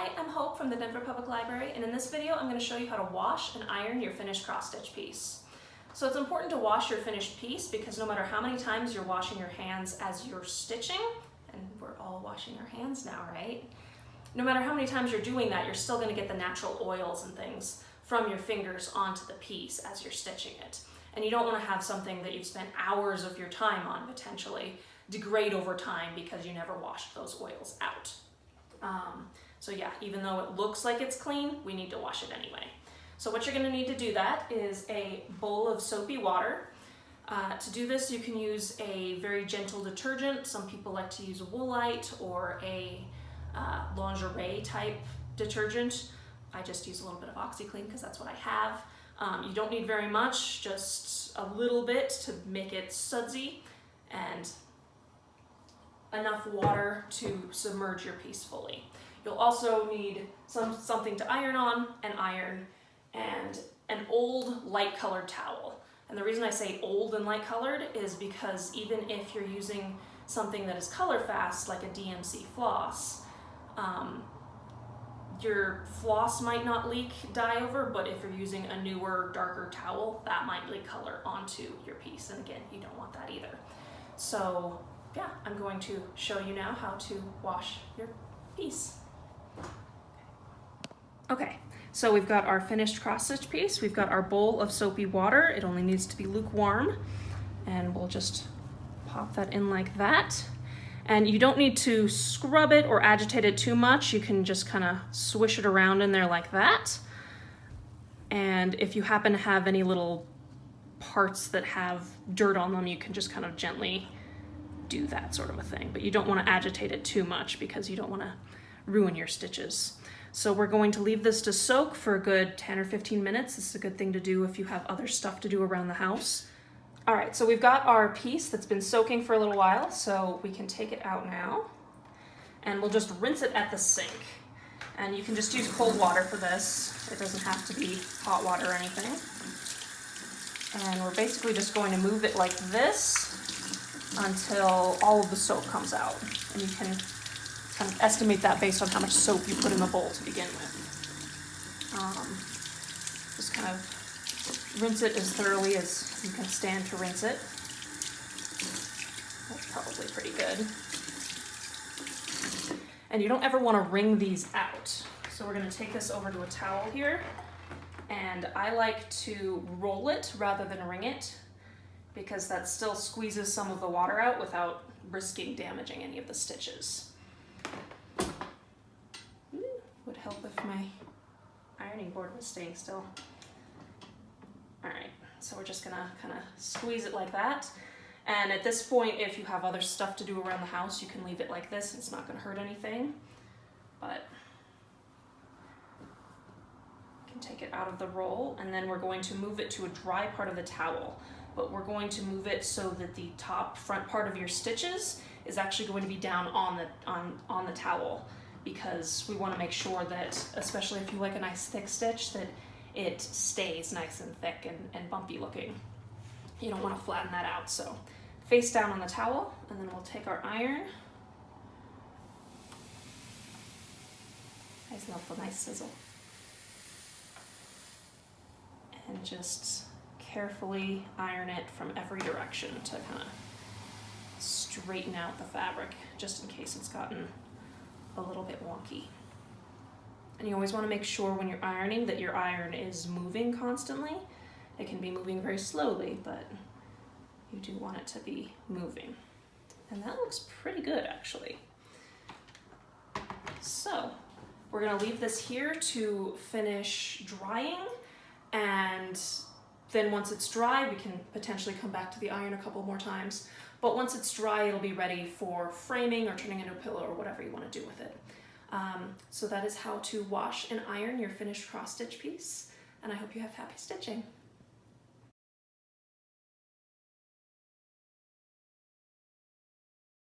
Hi, I'm Hope from the Denver Public Library, and in this video I'm going to show you how to wash and iron your finished cross-stitch piece. So it's important to wash your finished piece because no matter how many times you're washing your hands as you're stitching, and we're all washing our hands now, right? No matter how many times you're doing that, you're still going to get the natural oils and things from your fingers onto the piece as you're stitching it. And you don't want to have something that you've spent hours of your time on potentially degrade over time because you never washed those oils out. So yeah, even though it looks like it's clean, we need to wash it anyway. So what you're going to need to do that is a bowl of soapy water. To do this, you can use a very gentle detergent. Some people like to use a Woolite or a lingerie type detergent. I just use a little bit of OxyClean because that's what I have. You don't need very much, just a little bit to make it sudsy, and enough water to submerge your piece fully. You'll also need something to iron on, an iron, and an old light colored towel. And the reason I say old and light colored is because even if you're using something that is color fast, like a DMC floss, your floss might not leak dye over, but if you're using a newer, darker towel, that might leak color onto your piece. And again, you don't want that either. So yeah, I'm going to show you now how to wash your piece. Okay, so we've got our finished cross-stitch piece. We've got our bowl of soapy water. It only needs to be lukewarm, and we'll just pop that in like that. And you don't need to scrub it or agitate it too much. You can just kind of swish it around in there like that. And if you happen to have any little parts that have dirt on them, you can just kind of gently do that sort of a thing. But you don't want to agitate it too much because you don't want to ruin your stitches. So we're going to leave this to soak for a good 10 or 15 minutes. This is a good thing to do if you have other stuff to do around the house. All right, so we've got our piece that's been soaking for a little while, so we can take it out now. And we'll just rinse it at the sink. And you can just use cold water for this. It doesn't have to be hot water or anything. And we're basically just going to move it like this until all of the soap comes out. And you can kind of estimate that based on how much soap you put in the bowl to begin with. Just kind of rinse it as thoroughly as you can stand to rinse it. That's probably pretty good. And you don't ever want to wring these out. So we're going to take this over to a towel here. And I like to roll it rather than wring it, because that still squeezes some of the water out without risking damaging any of the stitches. Would help if my ironing board was staying still. All right, so we're just gonna kind of squeeze it like that. And at this point, if you have other stuff to do around the house, you can leave it like this. It's not gonna hurt anything, but you can take it out of the roll, and then we're going to move it to a dry part of the towel. But we're going to move it so that the top front part of your stitches is actually going to be down on the towel, because we want to make sure that, especially if you like a nice thick stitch, that it stays nice and thick and bumpy looking. You don't want to flatten that out. So face down on the towel, and then we'll take our iron. I just love the nice sizzle. And just carefully iron it from every direction to kind of straighten out the fabric, just in case it's gotten a little bit wonky. And you always want to make sure when you're ironing that your iron is moving constantly. It can be moving very slowly, but you do want it to be moving. And that looks pretty good, actually. So we're going to leave this here to finish drying, and then once it's dry, we can potentially come back to the iron a couple more times. But once it's dry, it'll be ready for framing or turning into a pillow or whatever you want to do with it. So that is how to wash and iron your finished cross-stitch piece. And I hope you have happy stitching.